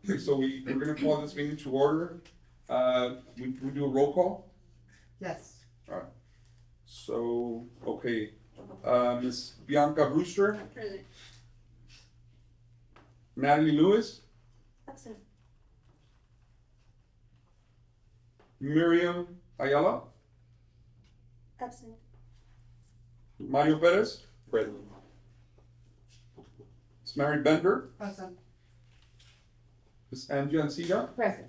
Okay, so we're gonna call this meeting to order. We do a roll call. Yes. Alright. So, okay, Ms. Bianca Brewster, Present. Natalie Lewis, Absent. Miriam Ayala, Absent. Mario Perez, Present. Ms. Mary Bender, Present. Ms. Angie Ancilla, Present.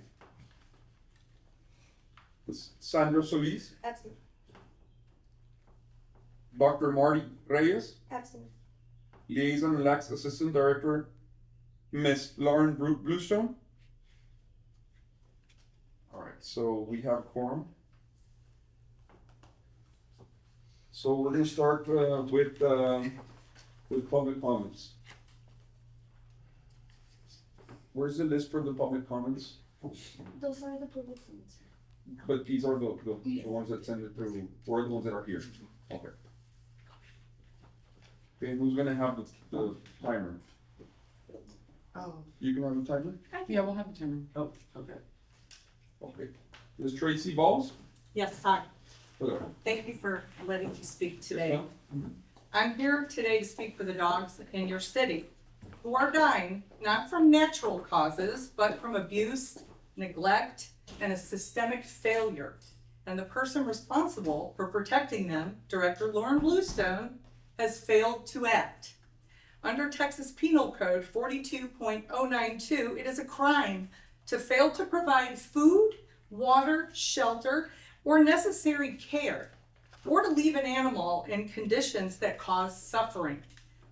Ms. Sandra Solis, Absent. Dr. Marty Reyes, Absent. Liaison-elect Assistant Director, Ms. Lauren Bluestone. Alright, so we have quorum. So we're gonna start with public comments. Where's the list for the public comments? Those are the public ones. But these are the ones that send it through, or the ones that are here. Okay. Okay, who's gonna have the timer? Oh. You can have the timer? Yeah, we'll have a timer. Oh, okay. Okay. Ms. Tracy Balls? Yes, hi. Hello. Thank you for letting me speak today. I'm here today to speak for the dogs in your city who are dying, not from natural causes, but from abuse, neglect, and a systemic failure. And the person responsible for protecting them, Director Lauren Bluestone, has failed to act. Under Texas Penal Code 42.092, it is a crime to fail to provide food, water, shelter, or necessary care, or to leave an animal in conditions that cause suffering.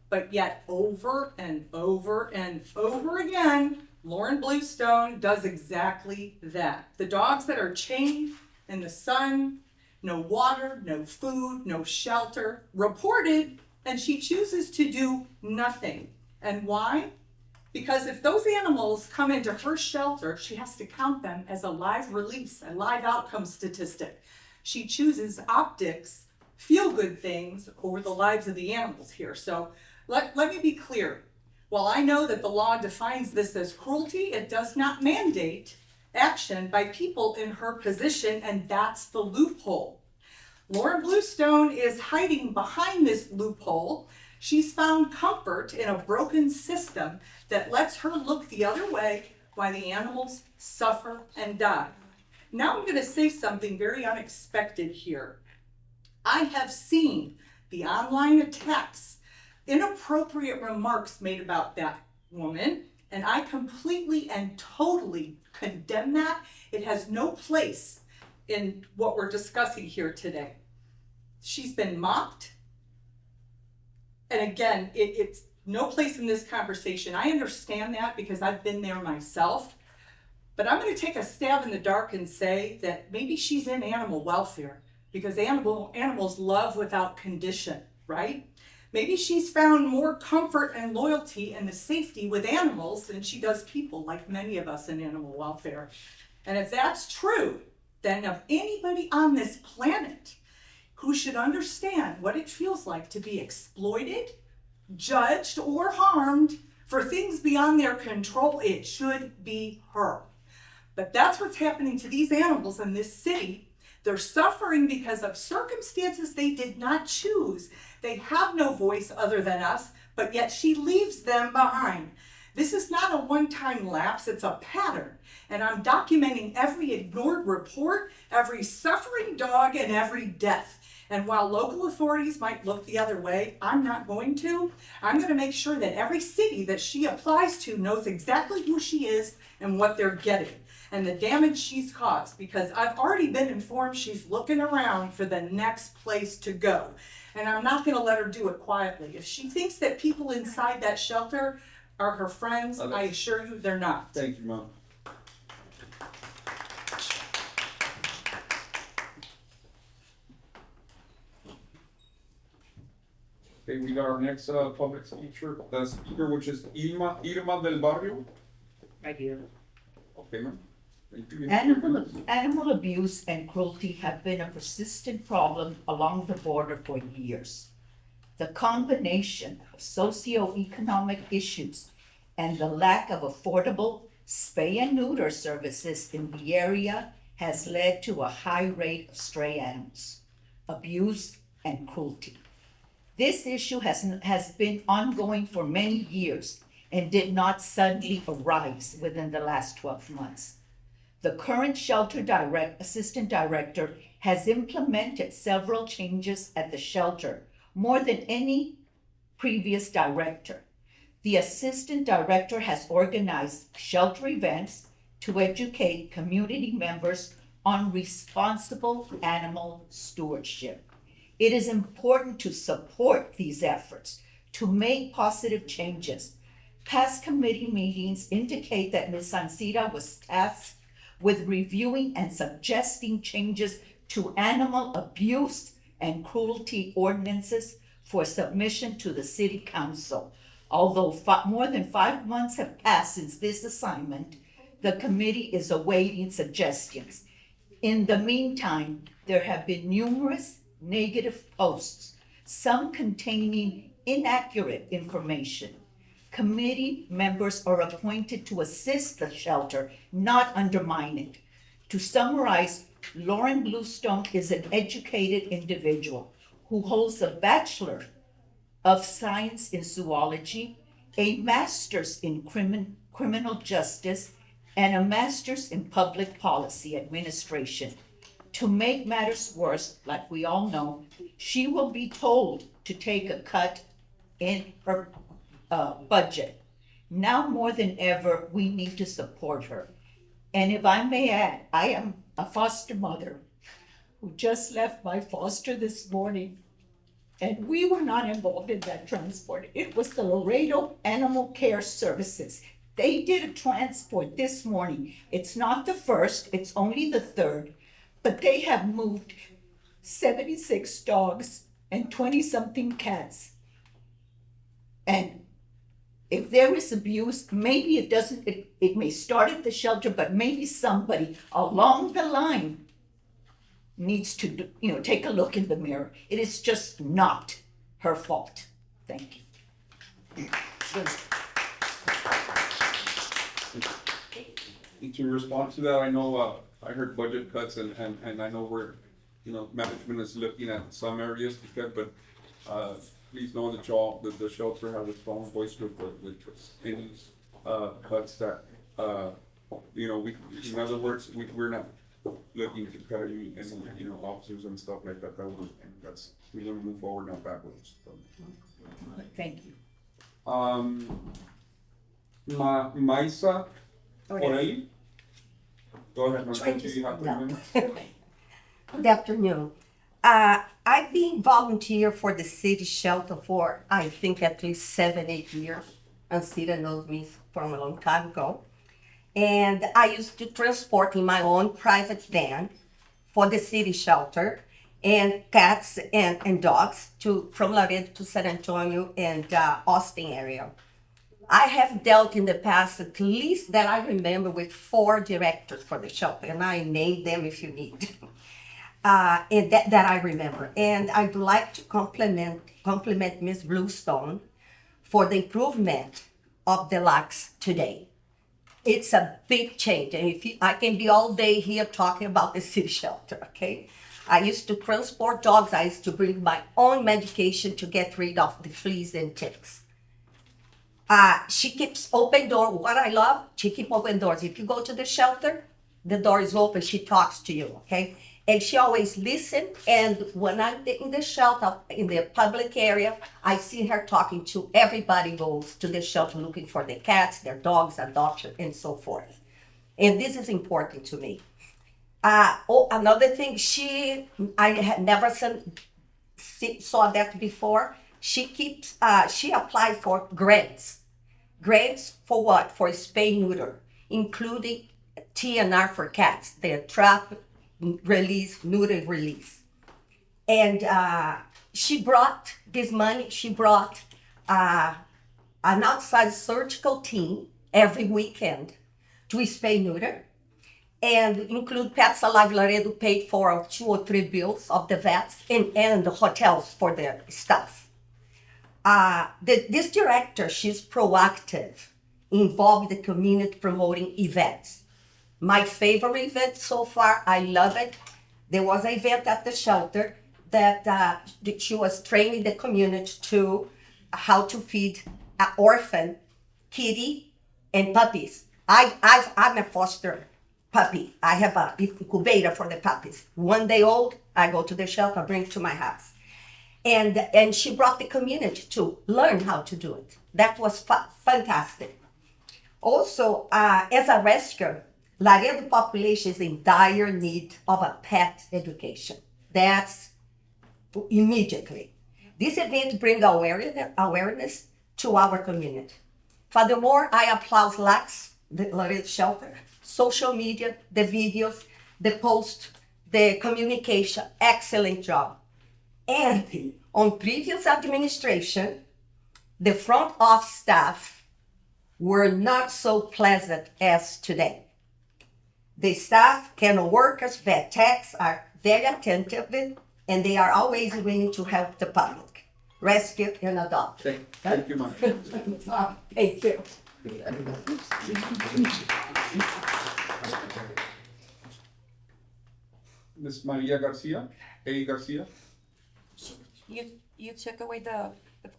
But yet over and over and over again, Lauren Bluestone does exactly that. The dogs that are chained in the sun, no water, no food, no shelter, reported, and she chooses to do nothing. And why? Because if those animals come into her shelter, she has to count them as a live release, a live outcome statistic. She chooses optics, feel-good things over the lives of the animals here. So let me be clear. While I know that the law defines this as cruelty, it does not mandate action by people in her position, and that's the loophole. Lauren Bluestone is hiding behind this loophole. She's found comfort in a broken system that lets her look the other way while the animals suffer and die. Now I'm going to say something very unexpected here. I have seen the online attacks, inappropriate remarks made about that woman, and I completely and totally condemn that. It has no place in what we're discussing here today. She's been mocked. And again, it's no place in this conversation. I understand that because I've been there myself. But I'm going to take a stab in the dark and say that maybe she's in animal welfare because animals love without condition, right? Maybe she's found more comfort and loyalty and the safety with animals than she does people, like many of us in animal welfare. And if that's true, then of anybody on this planet who should understand what it feels like to be exploited, judged, or harmed for things beyond their control, it should be her. But that's what's happening to these animals in this city. They're suffering because of circumstances they did not choose. They have no voice other than us, but yet she leaves them behind. This is not a one-time lapse, it's a pattern. And I'm documenting every ignored report, every suffering dog, and every death. And while local authorities might look the other way, I'm not going to. I'm going to make sure that every city that she applies to knows exactly who she is and what they're getting and the damage she's caused, because I've already been informed she's looking around for the next place to go. And I'm not going to let her do it quietly. If she thinks that people inside that shelter are her friends, I assure you they're not. Thank you, Mom. Okay, we got our next public speaker, which is Irma del Barrio. Right here. Okay, ma'am. Thank you. Animal abuse and cruelty have been a persistent problem along the border for years. The combination of socioeconomic issues and the lack of affordable spay and neuter services in the area has led to a high rate of stray animals, abuse, and cruelty. This issue has been ongoing for many years and did not suddenly arise within the last 12 months. The current assistant director has implemented several changes at the shelter, more than any previous director. The assistant director has organized shelter events to educate community members on responsible animal stewardship. It is important to support these efforts to make positive changes. Past committee meetings indicate that Ms. Ancira was tasked with reviewing and suggesting changes to animal abuse and cruelty ordinances for submission to the city council. Although more than 5 months have passed since this assignment, the committee is awaiting suggestions. In the meantime, there have been numerous negative posts, some containing inaccurate information. Committee members are appointed to assist the shelter, not undermine it. To summarize, Lauren Bluestone is an educated individual who holds a Bachelor of Science in Zoology, a Master's in Criminal Justice, and a Master's in Public Policy Administration. To make matters worse, like we all know, she will be told to take a cut in her budget. Now more than ever, we need to support her. And if I may add, I am a foster mother who just left my foster this morning, and we were not involved in that transport. It was the Laredo Animal Care Services. They did a transport this morning. It's not the first, it's only the third, but they have moved 76 dogs and 20-something cats. And if there is abuse, maybe it may start at the shelter, but maybe somebody along the line needs to, take a look in the mirror. It is just not her fault. Thank you. And to respond to that, I know, I heard budget cuts and I know we're, management is looking at some areas to cut, but, please know that the shelter has a strong voice with any, cuts that, in other words, we're not looking to cut any, officers and stuff like that. We're gonna move forward, not backwards. Thank you. Maisa, por Okay. ahí. Go ahead, Trying Maisa, to do you have slow 3 down. minutes? Good afternoon. I've been volunteer for the city shelter for, I think, at least 7-8 years. Ancira knows me from a long time ago. And I used to transport in my own private van for the city shelter and cats and dogs from Laredo to San Antonio and Austin area. I have dealt in the past, at least that I remember, with 4 directors for the shelter, and I named them if you need. And that I remember. And I'd like to compliment Ms. Bluestone for the improvement of the locks today. It's a big change, and I can be all day here talking about the city shelter, okay? I used to transport dogs. I used to bring my own medication to get rid of the fleas and ticks. She keeps open door. What I love, she keeps open doors. If you go to the shelter, the door is open. She talks to you, okay? And she always listens. And when I'm in the shelter, in the public area, I see her talking to everybody who goes to the shelter looking for their cats, their dogs, adoption, and so forth. And this is important to me. Another thing, I had never saw that before. She applied for grants. Grants for what? For spay neuter, including TNR for cats, the trap, release, neuter release. And she brought this money, she brought an outside surgical team every weekend to spay neuter, and include Pets Alive Laredo paid for 2 or 3 bills of the vets and the hotels for their staff. This director, she's proactive involve the community promoting events. My favorite event so far, I love it. There was an event at the shelter that she was training the community to how to feed an orphan kitty and puppies. I'm a foster puppy. I have a incubator for the puppies. 1 day old, I go to the shelter, bring it to my house. And she brought the community to learn how to do it. That was fantastic. Also, as a rescuer, Laredo population is in dire need of a pet education. That's immediately. This event brings awareness to our community. Furthermore, I applaud LAX, the Laredo Shelter, social media, the videos, the post, the communication, excellent job. And on previous administration, the front office staff were not so pleasant as today. The staff and workers, vet techs are very attentive and they are always willing to help the public, rescue and adopt. Thank you, ma'am. Thank you. Ms. Maria Garcia, A. Garcia. You took away the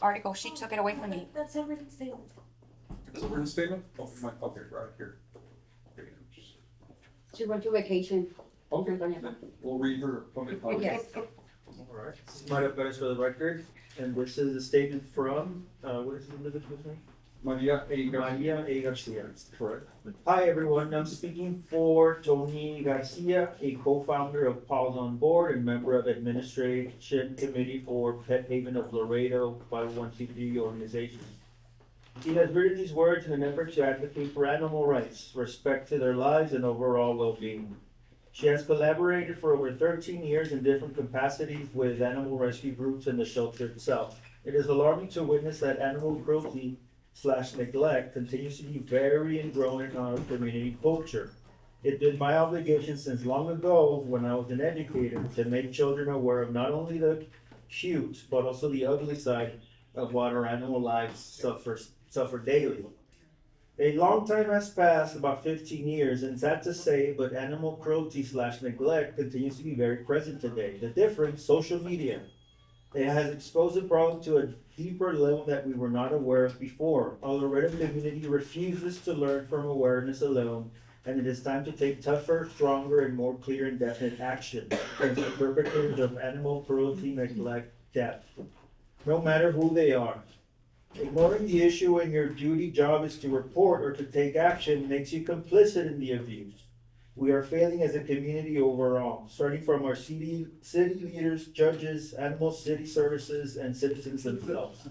article. She took it away from me. That's a written statement. Is it written statement? Oh, okay, right here. She went to vacation. Okay, we'll read her public comment. Yes. Alright, this is Maria Perez for the record, and this is a statement from, what is the individual's name? Maria A. Garcia. Maria A. Garcia. Correct. Hi, everyone. I'm speaking for Tony Garcia, a co-founder of Paws on Board and member of Administration Committee for Pet Haven of Laredo 501c3 organization. He has written these words in an effort to advocate for animal rights, respect to their lives, and overall well-being. She has collaborated for over 13 years in different capacities with animal rescue groups and the shelter itself. It is alarming to witness that animal cruelty / neglect continues to be very ingrained in our community culture. It's been my obligation since long ago, when I was an educator, to make children aware of not only the cute, but also the ugly side of what our animal lives suffer daily. A long time has passed, about 15 years, and sad to say, but animal cruelty / neglect continues to be very present today. The difference, social media. It has exposed the problem to a deeper level that we were not aware of before. Our Laredo community refuses to learn from awareness alone, and it is time to take tougher, stronger, and more clear and definite action against the perpetrators of animal cruelty, neglect, death, no matter who they are. Ignoring the issue when your duty job is to report or to take action makes you complicit in the abuse. We are failing as a community overall, starting from our city leaders, judges, animal city services, and citizens themselves.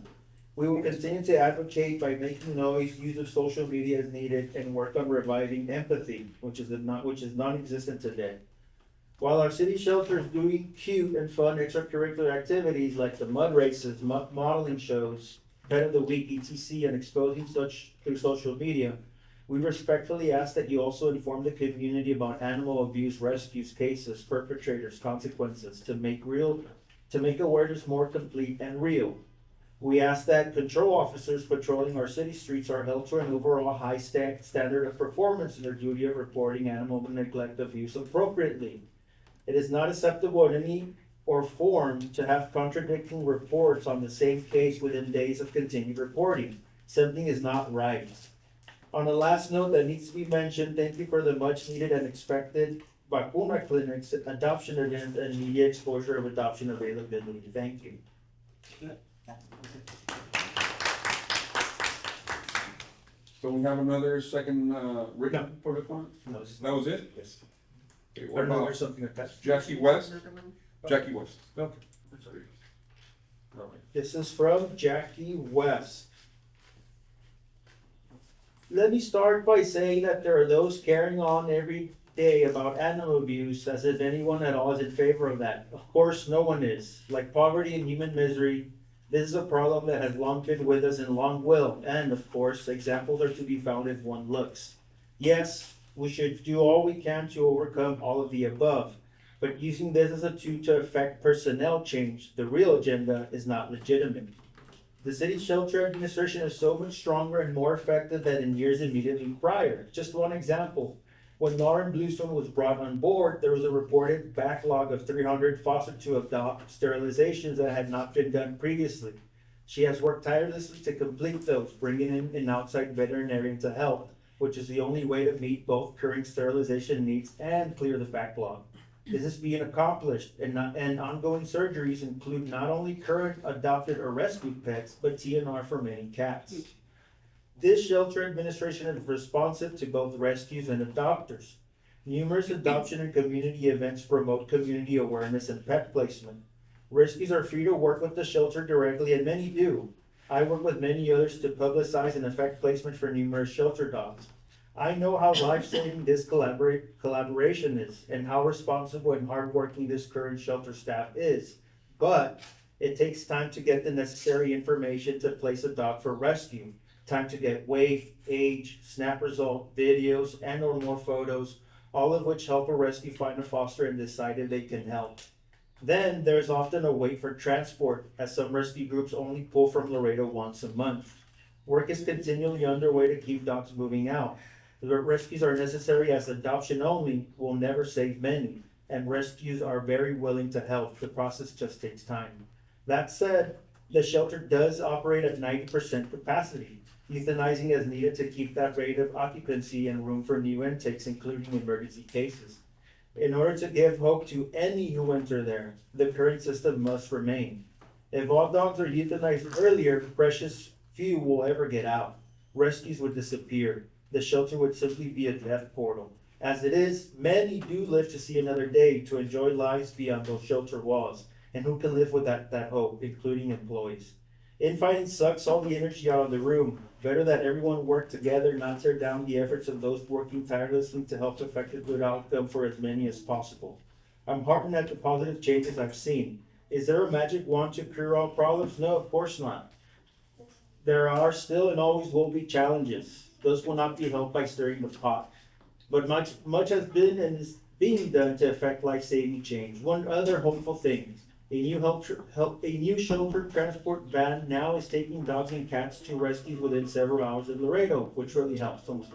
We will continue to advocate by making noise, use of social media as needed, and work on reviving empathy, which is non-existent today. While our city shelter is doing cute and fun extracurricular activities like the mud races, modeling shows, Pet of the Week, etc., and exposing such through social media, we respectfully ask that you also inform the community about animal abuse rescues, cases, perpetrators, consequences, to make awareness more complete and real. We ask that control officers patrolling our city streets are held to an overall high standard of performance in their duty of reporting animal neglect abuse appropriately. It is not acceptable in any form to have contradicting reports on the same case within days of continued reporting. Something is not right. On the last note that needs to be mentioned, thank you for the much needed and expected vacuna clinics, adoption event, and media exposure of adoption availability. Thank you. So we have another second, written for the comment? No, That was it? Yes. Okay, I what don't know, about there's something attached. Jackie West? Jackie West. Okay. This is from Jackie West. Let me start by saying that there are those carrying on every day about animal abuse as if anyone at all is in favor of that. Of course, no one is. Like poverty and human misery, this is a problem that has long been with us and long will. And of course, examples are to be found if one looks. Yes, we should do all we can to overcome all of the above. But using this as a tool to affect personnel change, the real agenda is not legitimate. The city shelter administration is so much stronger and more effective than in years immediately prior. Just one example. When Lauren Bluestone was brought on board, there was a reported backlog of 300 foster to adopt sterilizations that had not been done previously. She has worked tirelessly to complete those, bringing in an outside veterinarian to help, which is the only way to meet both current sterilization needs and clear the backlog. This is being accomplished, and ongoing surgeries include not only current adopted or rescued pets, but TNR for many cats. This shelter administration is responsive to both rescues and adopters. Numerous adoption and community events promote community awareness and pet placement. Rescues are free to work with the shelter directly, and many do. I work with many others to publicize and effect placement for numerous shelter dogs. I know how life-saving this collaboration is, and how responsible and hardworking this current shelter staff is. But it takes time to get the necessary information to place a dog for rescue. Time to get weight, age, snap result, videos, and or more photos, all of which help a rescue find a foster and decide if they can help. Then there's often a wait for transport, as some rescue groups only pull from Laredo once a month. Work is continually underway to keep dogs moving out. The rescues are necessary, as adoption only will never save many, and rescues are very willing to help. The process just takes time. That said, the shelter does operate at 90% capacity, euthanizing as needed to keep that rate of occupancy and room for new intakes, including emergency cases. In order to give hope to any who enter there, the current system must remain. If all dogs are euthanized earlier, precious few will ever get out. Rescues would disappear. The shelter would simply be a death portal. As it is, many do live to see another day, to enjoy lives beyond those shelter walls. And who can live with that hope, including employees? Infighting sucks all the energy out of the room. Better that everyone work together, not tear down the efforts of those working tirelessly to help effect a good outcome for as many as possible. I'm heartened at the positive changes I've seen. Is there a magic wand to cure all problems? No, of course not. There are still and always will be challenges. Those will not be helped by stirring the pot. But much has been and is being done to effect life-saving change. One other hopeful thing. A new shelter transport van now is taking dogs and cats to rescues within several hours of Laredo, which really helps them.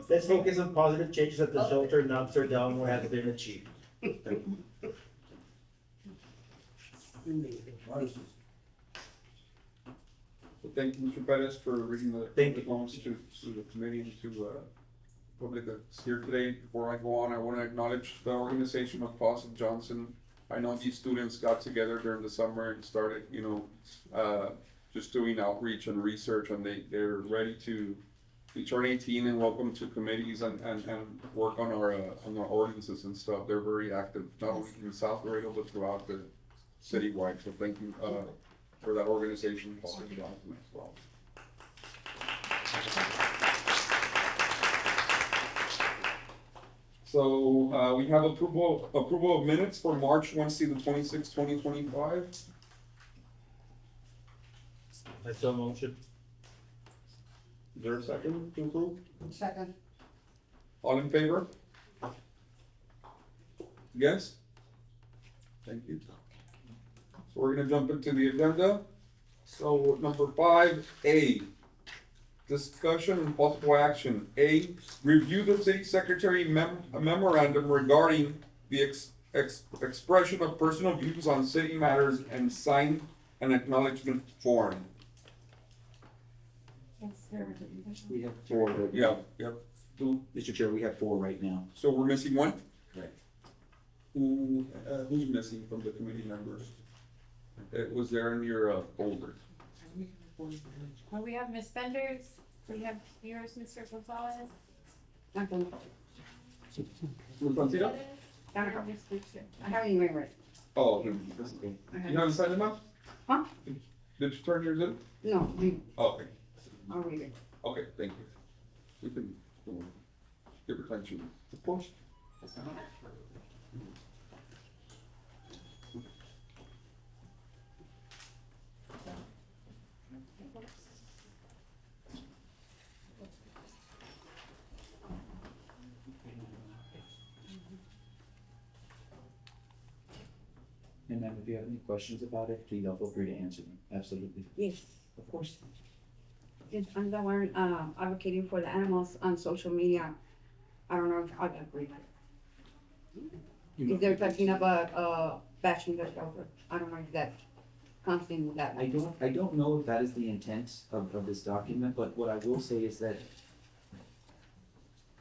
Let's focus on positive changes at the shelter, not tear down what has been achieved. So thank you, Mr. Perez, for reading the comments to the committee and to public that's here today. Before I go on, I want to acknowledge the organization of Paulson Johnson. I know these students got together during the summer and started, just doing outreach and research, and they're ready to turn 18 and welcome to committees and work on our ordinances and stuff. They're very active, not only in South Laredo, but throughout the citywide. So thank you for that organization, Paulson Johnson as well. So we have approval of minutes for March Wednesday the 26th, 2025. I so motion. Is there a second to approve? Second. All in favor? Yes? Thank you. So we're gonna jump into the agenda. So number 5A, discussion and possible action. A, review the city secretary memorandum regarding the expression of personal views on city matters and sign an acknowledgement form. We have four. Yep. Mr. Chair, we have four right now. So we're missing one? Right. Who's missing from the committee members? It was there in your folder. Well, we have Miss Benders, we have yours, Mr. Gonzalez. Second. Francina? I have Miss Lucia. I haven't even read it. Oh, this is good. You haven't signed them up? Huh? Did you turn yours in? No, Oh, okay. I'll read it. Okay, thank you. We can give her time to. Of course. And ma'am, if you have any questions about it, please feel free to answer them. Absolutely. Yes. Of course. Yes, I'm the one, advocating for the animals on social media. I don't know if I agree. If they're talking about, bashing the shelter, I don't know if that comes in with that. I don't know if that is the intent of this document, but what I will say is that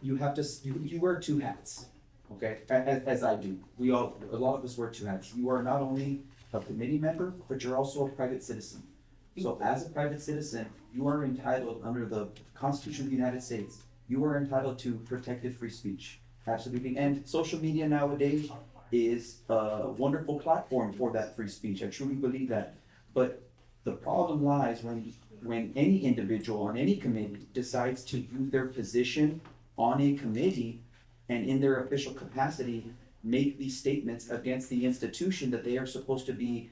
you have to, you wear two hats, okay, as I do. A lot of us wear two hats. You are not only a committee member, but you're also a private citizen. So as a private citizen, you are entitled under the Constitution of the United States, you are entitled to protected free speech. Absolutely. And social media nowadays is a wonderful platform for that free speech. I truly believe that. But the problem lies when any individual on any committee decides to use their position on a committee and in their official capacity make these statements against the institution that they are supposed to be,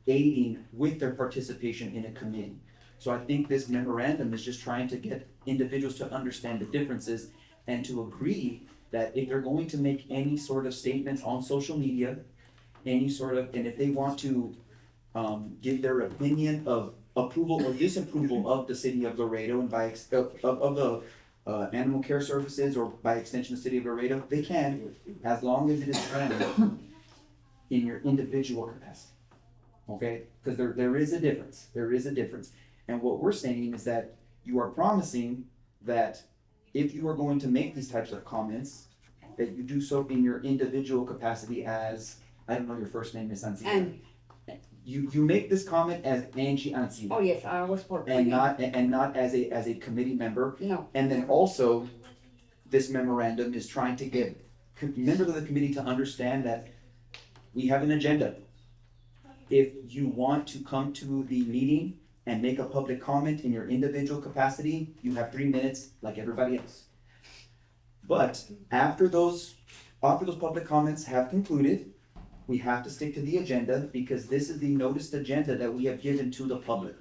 aiding with their participation in a committee. So I think this memorandum is just trying to get individuals to understand the differences and to agree that if they're going to make any sort of statements on social media, and if they want to give their opinion of approval or disapproval of the city of Laredo and of the animal care services, or by extension the city of Laredo, they can, as long as it is done in your individual capacity. Okay, because there is a difference. And what we're saying is that you are promising that if you are going to make these types of comments, that you do so in your individual capacity as, I don't know your first name, Miss Ancina. And, You make this comment as Angie Ancina. oh yes, I was for. And not as a committee member. No, And then also, this memorandum is trying to get members of the committee to understand that we have an agenda. If you want to come to the meeting and make a public comment in your individual capacity, you have 3 minutes like everybody else. But after those public comments have concluded, we have to stick to the agenda, because this is the noticed agenda that we have given to the public.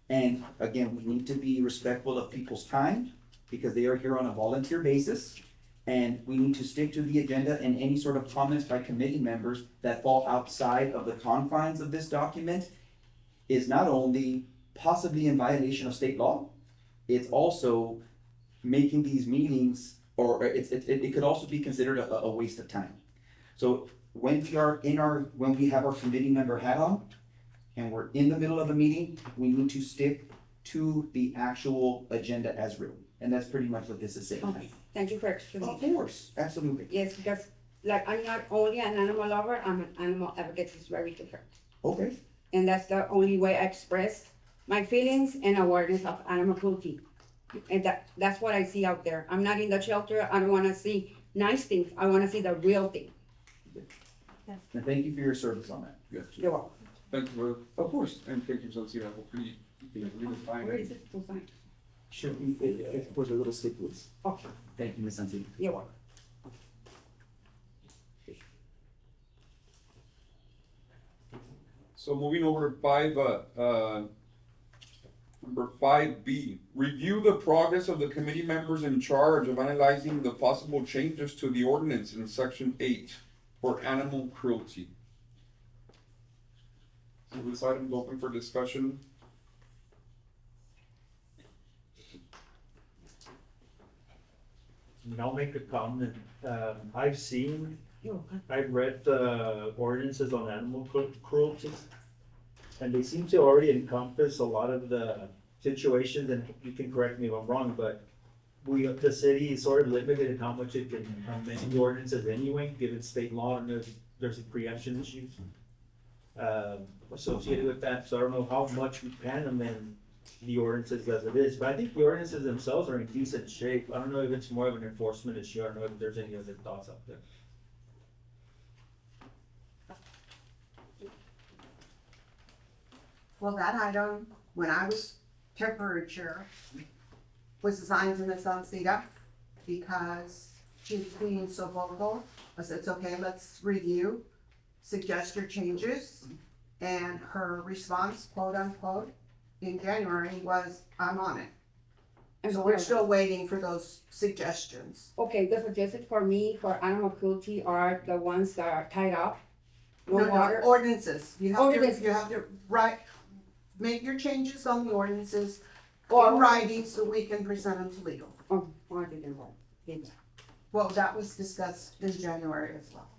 And again, we need to be respectful of people's time, because they are here on a volunteer basis. And we need to stick to the agenda, and any sort of comments by committee members that fall outside of the confines of this document is not only possibly in violation of state law, it's also making these meetings, or it could also be considered a waste of time. So when we have our committee member hat on, and we're in the middle of a meeting, we need to stick to the actual agenda as written. And that's pretty much what this is saying. okay, thank you for explaining. Of course, absolutely. Yes, because like I'm not only an animal lover, I'm an animal advocate, it's very different. Okay. And that's the only way I express my feelings and awareness of animal cruelty. And that's what I see out there. I'm not in the shelter, I don't wanna see nice things, I wanna see the real thing. And thank you for your service on that. Yes. You're welcome. Thank you, Of course. and thank you, Cecilia. Hopefully, you can find Where is it? To sign? Should be, for the little stick please. Okay, Thank you, Ms. Santi. you're welcome. So moving over to number 5B, review the progress of the committee members in charge of analyzing the possible changes to the ordinance in section 8 for animal cruelty. So this item is open for discussion. And I'll make a comment. I've You're welcome. read the ordinances on animal cruelty. And they seem to already encompass a lot of the situations, and you can correct me if I'm wrong, but the city is sort of limited in how much it can amend the ordinances anyway, given state law, and there's a preemption issues associated with that, so I don't know how much we can amend the ordinances as it is, but I think the ordinances themselves are in decent shape. I don't know if it's more of an enforcement issue, I don't know if there's any other thoughts out there. Well, that item, when I was temporary chair, was assigned to Ms. Ancina because she was being so vocal. I said, it's okay, let's review, suggest your changes. And her response, quote unquote, in January was, I'm on it. And So we're still waiting for those suggestions. Okay, the suggested for me for animal cruelty are the ones that are tied up, no No, water. ordinances. You have Ordinance. to make your changes on the ordinances in writing so we can present them to legal. Oh, I didn't know. Yes. Well, that was discussed in January as well.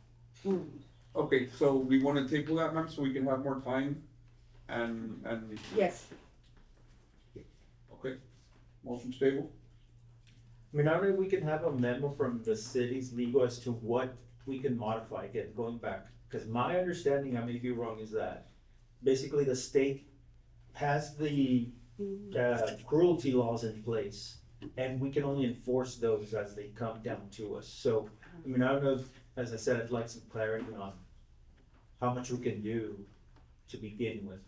Mm. Okay, so we wanna table that, ma'am, so we can have more time and, Yes, okay, motion's table? I mean, I don't know if we can have a memo from the city's legal as to what we can modify, again, going back. Cause my understanding, I may be wrong, is that basically the state has the cruelty laws in place. And we can only enforce those as they come down to us. So, I mean, I don't know if, as I said, I'd like some clarity on how much we can do to begin with.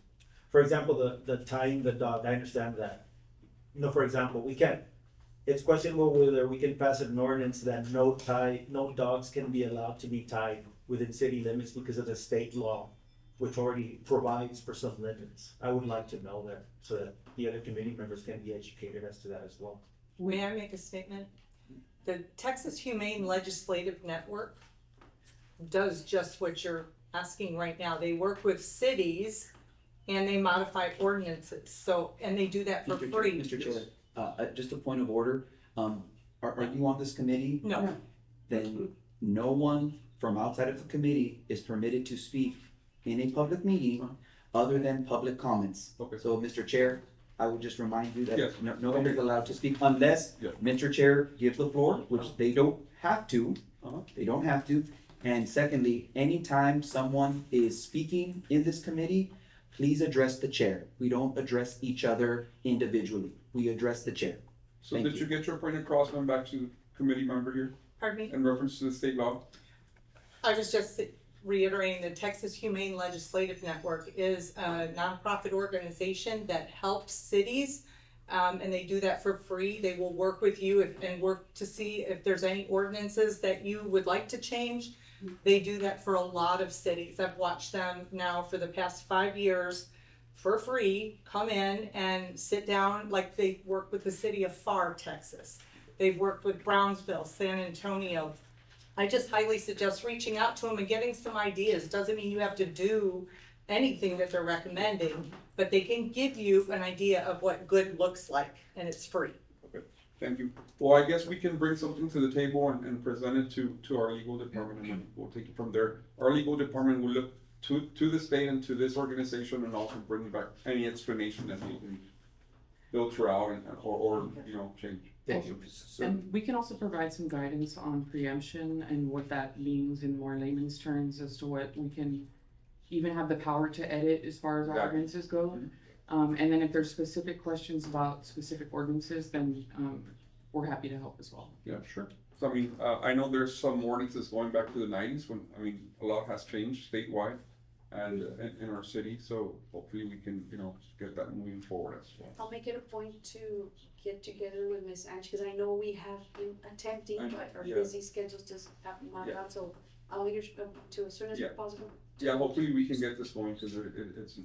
For example, the tying the dog, I understand that. You know, for example, we can't, it's questionable whether we can pass an ordinance that no dogs can be allowed to be tied within city limits because of the state law, which already provides for some limits. I would like to know that, so that the other committee members can be educated as to that as well. May I make a statement? The Texas Humane Legislative Network does just what you're asking right now. They work with cities and they modify ordinances, so, and they do that for free. Mr. Chair, just a point of order, are you on this committee? No, Then no one from outside of the committee is permitted to speak in a public meeting other than public comments. Okay. So, Mr. Chair, I would just remind you Yes. that no one is allowed to speak unless Yeah. Mr. Chair gives the floor, which they don't have to. Uh-huh. They don't have to. And secondly, anytime someone is speaking in this committee, please address the chair. We don't address each other individually. We address the chair. So Thank did you. you get your point across, going back to committee member here, pardon me? in reference to the state law? I was just reiterating the Texas Humane Legislative Network is a nonprofit organization that helps cities. And they do that for free. They will work with you and work to see if there's any ordinances that you would like to change. They do that for a lot of cities. I've watched them now for the past 5 years for free, come in and sit down, like they work with the city of Pharr, Texas. They've worked with Brownsville, San Antonio. I just highly suggest reaching out to them and getting some ideas. Doesn't mean you have to do anything that they're recommending, but they can give you an idea of what good looks like, and it's free. Thank you. Well, I guess we can bring something to the table and present it to our legal department, and then we'll take it from there. Our legal department will look to the state and to this organization and also bring back any explanation that they can filter out or change. Thank you. And we can also provide some guidance on preemption and what that means in more layman's terms as to what we can even have the power to edit as far as our Exactly. ordinances go. And then if there's specific questions about specific ordinances, then we're happy to help as well. Yeah, sure. So I mean, I know there's some ordinances going back to the 90s when, I mean, a lot has changed statewide and in our city, so hopefully we can, get that moving forward as well. I'll make it a point to get together with Miss Angie, because I know we have been attempting, but our Yeah. busy schedules just haven't knocked out, so I'll make it to as soon as Yeah. possible. Yeah, hopefully we can get this going because it's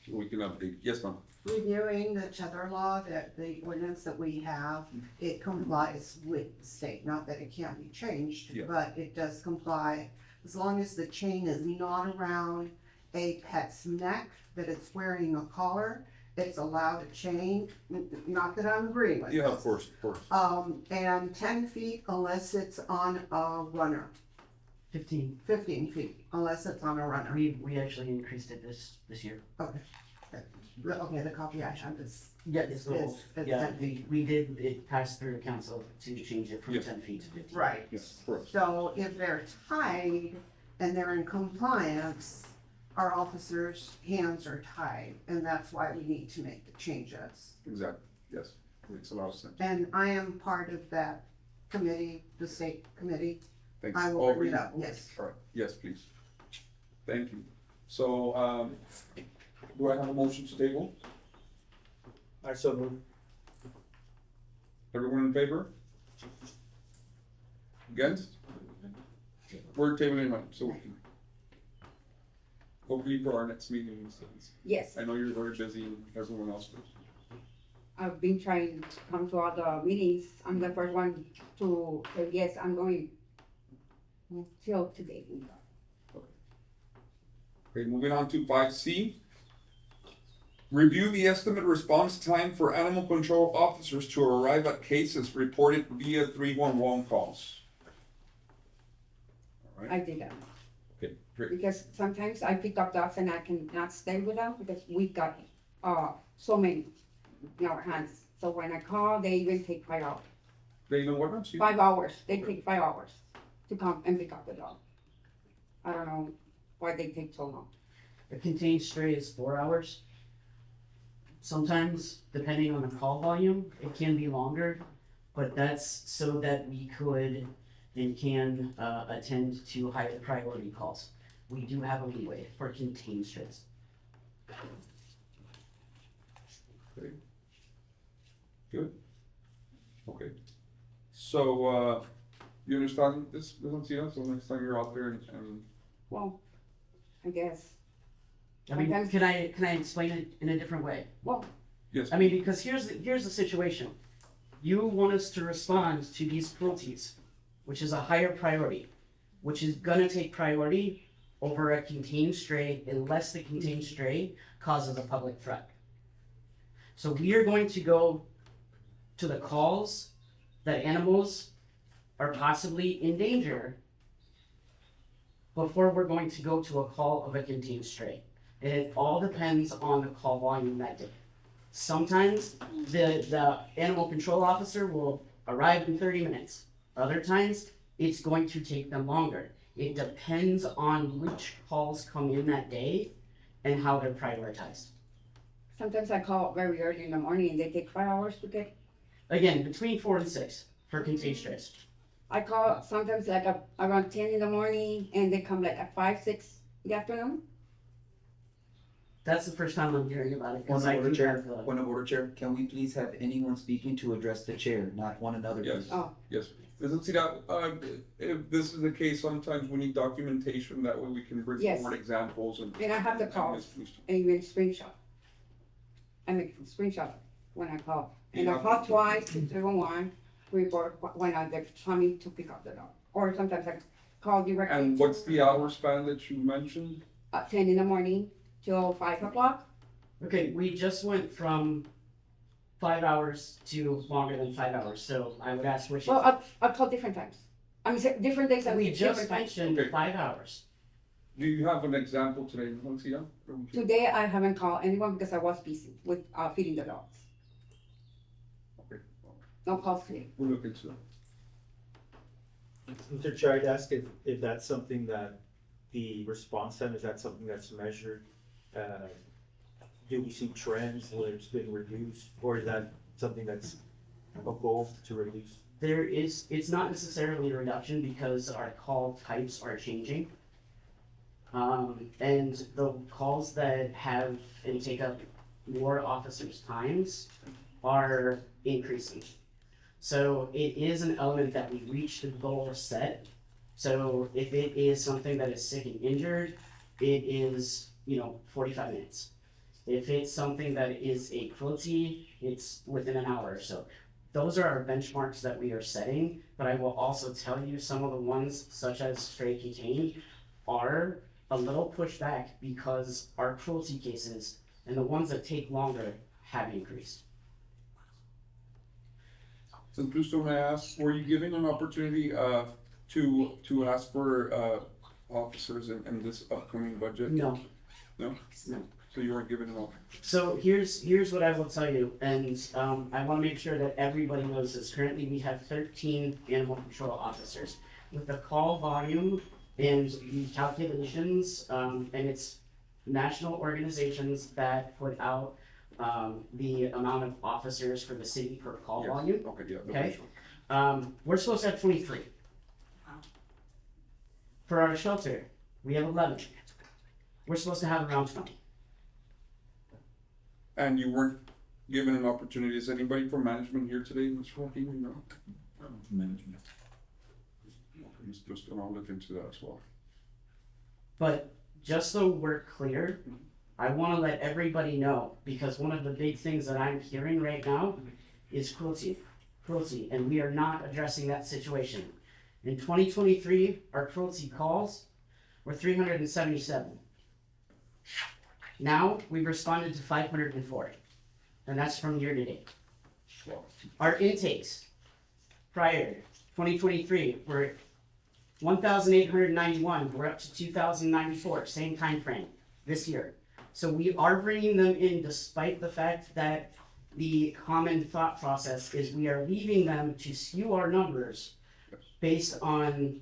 we can update. Yes, ma'am. Reviewing the tether law, that the ordinance that we have, it complies with the state, not that it can't be changed, Yeah. but it does comply. As long as the chain is not around a pet's neck, that it's wearing a collar, it's allowed a chain, not that I'm agreeing with Yeah, this. of course, of course. And 10 feet unless it's on a runner, 15. 15 feet unless it's on a runner. We actually increased it this year. Okay, the copy I have is, Yeah, it's is 10 feet. we did, it passed through council to change it from Yeah. 10 feet to 15. Right. Yes, of course. So if they're tied and they're in compliance, our officers' hands are tied, and that's why we need to make the changes. Exactly. Yes, makes a lot of sense. And I am part of that committee, the state committee. Thank you. I will bring it up, yes. All right. Yes, please. Thank you. So, do I have a motion to table? I so move. Everyone in favor? Against? We're tabling it, so we can. Hopefully for our next meeting. yes. I know you're very busy and everyone else is. I've been trying to come to all the meetings. I'm the first one to say, yes, I'm going till today. Okay, moving on to 5C, Review the estimate response time for animal control officers to arrive at cases reported via 311 calls. All right, I did that. okay, great. Because sometimes I pick up dogs and I cannot stay with them because we got, so many in our hands. So when I call, they even take 5 hours. They know what I'm saying? 5 hours, they take 5 hours to come and pick up the dog. I don't know why they take so long. A contained stray is 4 hours. Sometimes, depending on the call volume, it can be longer, but that's so that we could and can attend to higher priority calls. We do have a leeway for contained strays. Okay. Good. Okay. So, you understand this, Ancina? So next time you're out there and Well, I guess, I mean, Sometimes- can I explain it in a different way? well, yes, I mean, because here's the situation. You want us to respond to these cruelties, which is a higher priority, which is gonna take priority over a contained stray unless the contained stray causes a public threat. So we are going to go to the calls that animals are possibly in danger before we're going to go to a call of a contained stray. And it all depends on the call volume that day. Sometimes the animal control officer will arrive in 30 minutes. Other times, it's going to take them longer. It depends on which calls come in that day and how they're prioritized. sometimes I call very early in the morning and they take 5 hours to get. Again, between 4 and 6 for contained strays. I call sometimes like around 10 in the morning and they come like at 5, 6 in the afternoon. That's the first time I'm hearing about it. 'Cause Point I of order, do Chair. have, Point of order, Chair. Can we please have anyone speaking to address the chair, not one another? yes, please? Oh. yes. Ms. Ancina, if this is the case, sometimes we need documentation, that way we can bring Yes. forward examples and. And I have the calls. And even screenshot. I make screenshot when I call. And I call twice to 311, report when they're coming to pick up the dog. Or sometimes I call directly. And what's the hour span that you mentioned? 10 in the morning till 5 o'clock. Okay, we just went from 5 hours to longer than 5 hours, so I would ask which. Well, I call different times. I mean, different days. We different just times. mentioned Okay. 5 hours. Do you have an example today, Ms. Ancina? Today I haven't called anyone because I was busy with feeding the dogs. Okay, No calls today. we'll look into it. Mr. Chair, I'd ask if that's something that the response time, is that something that's measured? Do we see trends where it's been reduced, or is that something that's a goal to reduce? It's not necessarily a reduction because our call types are changing. And the calls that have and take up more officers' times are increasing. So it is an element that we reach the goal set. So if it is something that is sick and injured, it is, 45 minutes. If it's something that is a cruelty, it's within an hour or so. Those are our benchmarks that we are setting, but I will also tell you some of the ones, such as stray contained, are a little pushed back because our cruelty cases and the ones that take longer have increased. Since Bruce, may I ask, were you given an opportunity to ask for officers in this upcoming budget? No. No? No. So you weren't given an offer? So here's what I will tell you, and I want to make sure that everybody knows this. Currently, we have 13 animal control officers. With the call volume and the calculations, and it's national organizations that put out the amount of officers for the city per call Yes. volume. Okay, yeah. the Okay. ratio. We're supposed to have 23. For our shelter, we have 11. We're supposed to have around 20. And you weren't given an opportunity, is anybody from management here today, Ms. Joaquin, no? Management. Ms. Bristol, I'll look into that as well. But just so we're clear, I want to let everybody know, because one of the big things that I'm hearing right now is cruelty, and we are not addressing that situation. In 2023, our cruelty calls were 377. Now, we've responded to 504, and that's from year to date. Our intakes prior 2023 were 1,891. We're up to 2,094, same time frame this year. So we are bringing them in despite the fact that the common thought process is we are leaving them to skew our numbers based on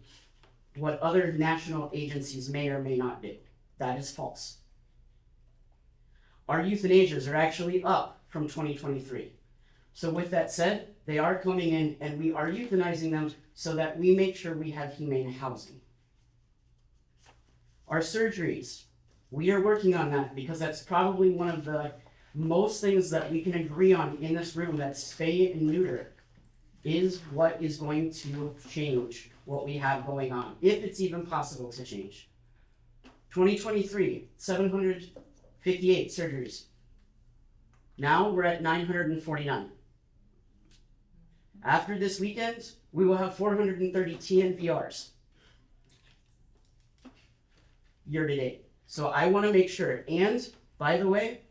what other national agencies may or may not do. That is false. Our euthanasias are actually up from 2023. So with that said, they are coming in and we are euthanizing them so that we make sure we have humane housing. Our surgeries, we are working on that because that's probably one of the most things that we can agree on in this room, that spay and neuter is what is going to change what we have going on, if it's even possible to change. 2023, 758 surgeries. Now we're at 949. After this weekend, we will have 430 TNVRs year to date. So I want to make sure, and by the way,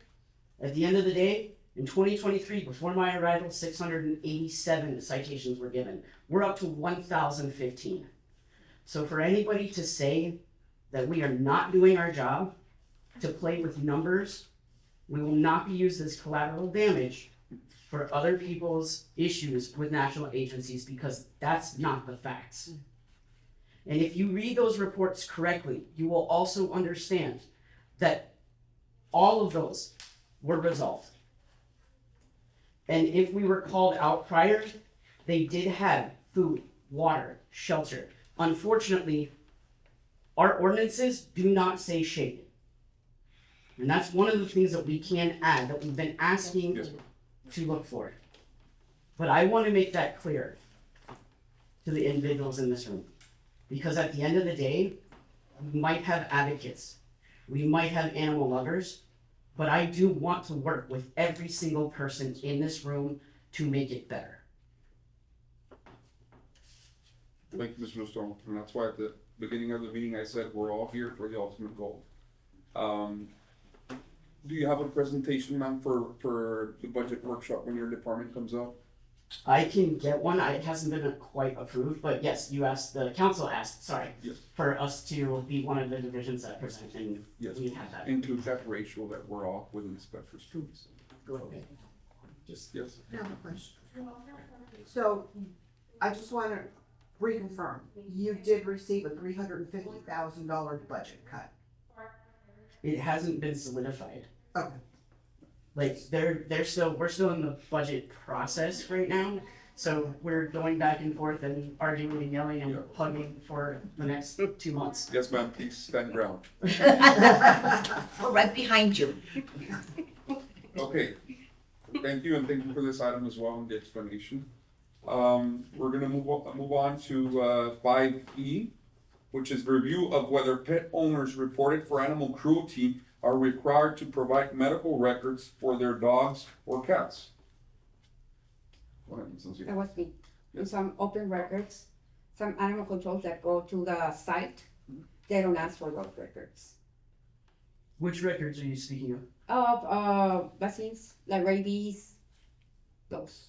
at the end of the day, in 2023, before my arrival, 687 citations were given. We're up to 1,015. So for anybody to say that we are not doing our job, to play with numbers, we will not be used as collateral damage for other people's issues with national agencies, because that's not the facts. And if you read those reports correctly, you will also understand that all of those were resolved. And if we were called out prior, they did have food, water, shelter. Unfortunately, our ordinances do not say shade. And that's one of the things that we can add, that we've been asking to look for. But I want to make that clear to the individuals in this room. Because at the end of the day, we might have advocates, we might have animal lovers, but I do want to work with every single person in this room to make it better. Thank you, Mr. Nostromo, and that's why at the beginning of the meeting I said we're all here for the ultimate goal. Do you have a presentation, ma'am, for the budget workshop when your department comes out? I can get one. It hasn't been quite approved, but yes, the council asked, Yes. for us to be one of the divisions that present, and Yes. we have that. Include that ratio that we're all within Bedford students. Okay. Just, yes. I have a question. So, I just wanna reconfirm, you did receive a $350,000 budget cut. It hasn't been solidified. Okay. Like we're still in the budget process right now. So we're going back and forth and arguing and yelling and hugging for the next 2 months. Yes, ma'am, please stand ground. We're right behind you. Okay, thank you, and thank you for this item as well and the explanation. We're gonna move on to 5E, which is review of whether pet owners reported for animal cruelty are required to provide medical records for their dogs or cats. Go ahead, Ms. Ancira. That was me. In some open records, some animal controls that go to the site, they don't ask for those records. Which records are you speaking of? Of, vaccines, like rabies, those.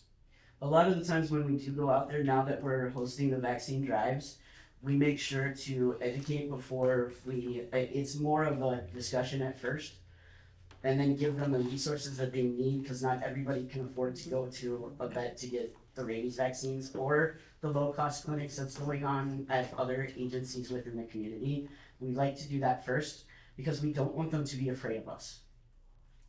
A lot of the times when we do go out there, now that we're hosting the vaccine drives, we make sure to educate before it's more of a discussion at first, and then give them the resources that they need, because not everybody can afford to go to a vet to get the rabies vaccines or the low-cost clinics that's going on at other agencies within the community. We like to do that first because we don't want them to be afraid of us.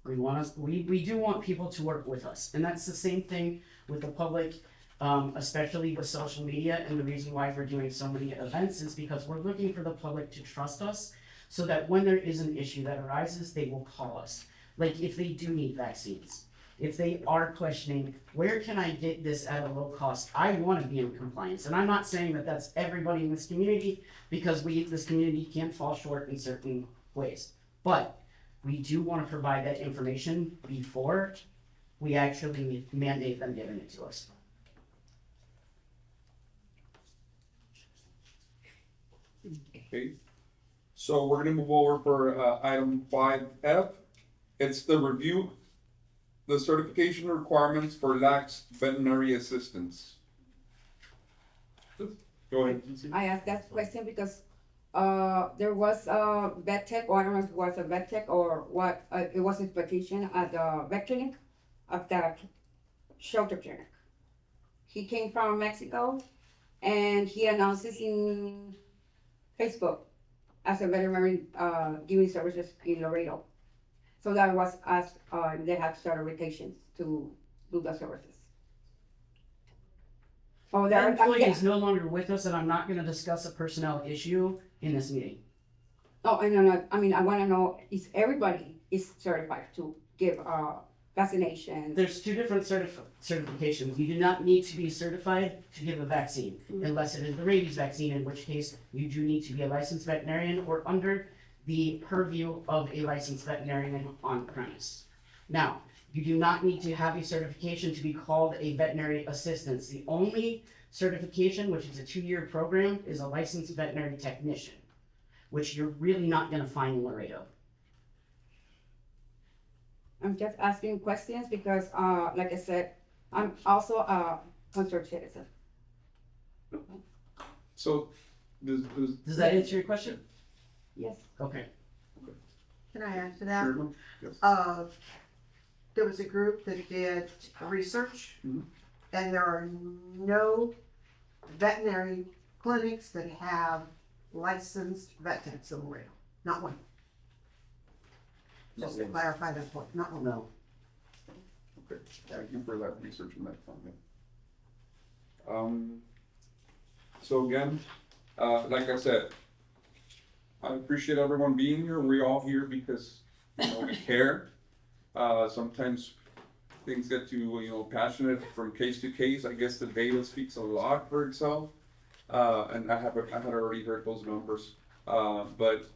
We do want people to work with us, and that's the same thing with the public. Especially with social media, and the reason why we're doing so many events is because we're looking for the public to trust us, so that when there is an issue that arises, they will call us. Like if they do need vaccines, if they are questioning, where can I get this at a low cost? I want to be in compliance, and I'm not saying that that's everybody in this community, because this community can fall short in certain ways, but we do want to provide that information before we actually mandate them giving it to us. Okay, so we're gonna move over for item 5F, It's the review, the certification requirements for lax veterinary assistance. Go ahead. I asked that question because, there was a vet tech, or I don't know if it was a vet tech or what, it was a petition at the vet clinic of that shelter clinic. He came from Mexico and he announces in Facebook as a veterinary, giving services in Laredo. So that was asked, they have certifications to do the services. Oh, That there, employee is no longer with us, and I'm not gonna discuss a personnel issue in this meeting. Oh, I know, I mean, I wanna know, is everybody is certified to give, vaccinations? There's two different certifications. You do not need to be certified to give a vaccine unless it is the rabies vaccine, in which case you do need to be a licensed veterinarian or under the purview of a licensed veterinarian on premise. Now, you do not need to have a certification to be called a veterinary assistant. The only certification, which is a 2-year program, is a licensed veterinary technician, which you're really not gonna find in Laredo. I'm just asking questions because, like I said, I'm also a concerned citizen. So, Does that answer your question? Yes. Okay. Can I add to that? Sure. Yes. There was a group that did research, Mhm. and there are no veterinary clinics that have licensed vet techs in Laredo. Not one. Just to clarify that point, not one. No. Okay, thank you for that research and that comment. So again, like I said, I appreciate everyone being here. We're all here because, we care. Sometimes things get too, passionate from case to case. I guess the data speaks a lot for itself. And I had already heard those numbers. But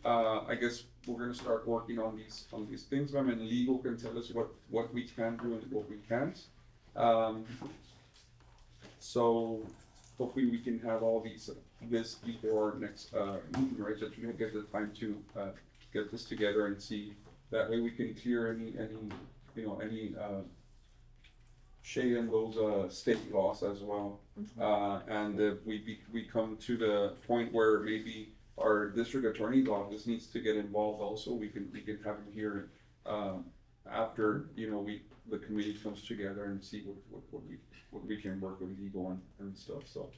I guess we're gonna start working on these things. I mean, legal can tell us what we can do and what we can't. So hopefully we can have all this before our next meeting, right? That you can get the time to get this together and see. That way we can clear any shade in those state laws as well. And if we come to the point where maybe our district attorney's office needs to get involved also, we can have him here after the committee comes together and see what we can work with legal and stuff. So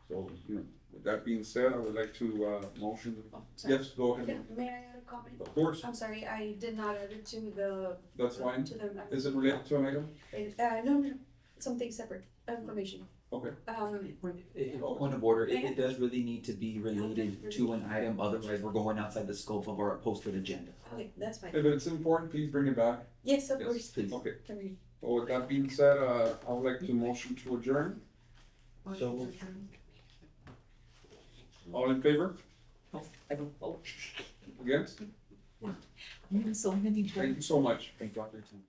with that being said, I would like to motion. Sorry. Yes, go ahead. May I add a comment? Of course, I'm sorry, I did not add it to the. that's fine. To the. Is it related to an item? No, something separate, information. Okay. Point of order, it does really need to be related to an item, otherwise we're going outside the scope of our posted agenda. Okay, that's fine. If it's important, please bring it back. Yes, of Yes, course. please. Okay. Sorry. Well, with that being said, I would like to motion to adjourn. So, All in favor? I don't vote. Against? So many. Thank you so much. thank you all for your time.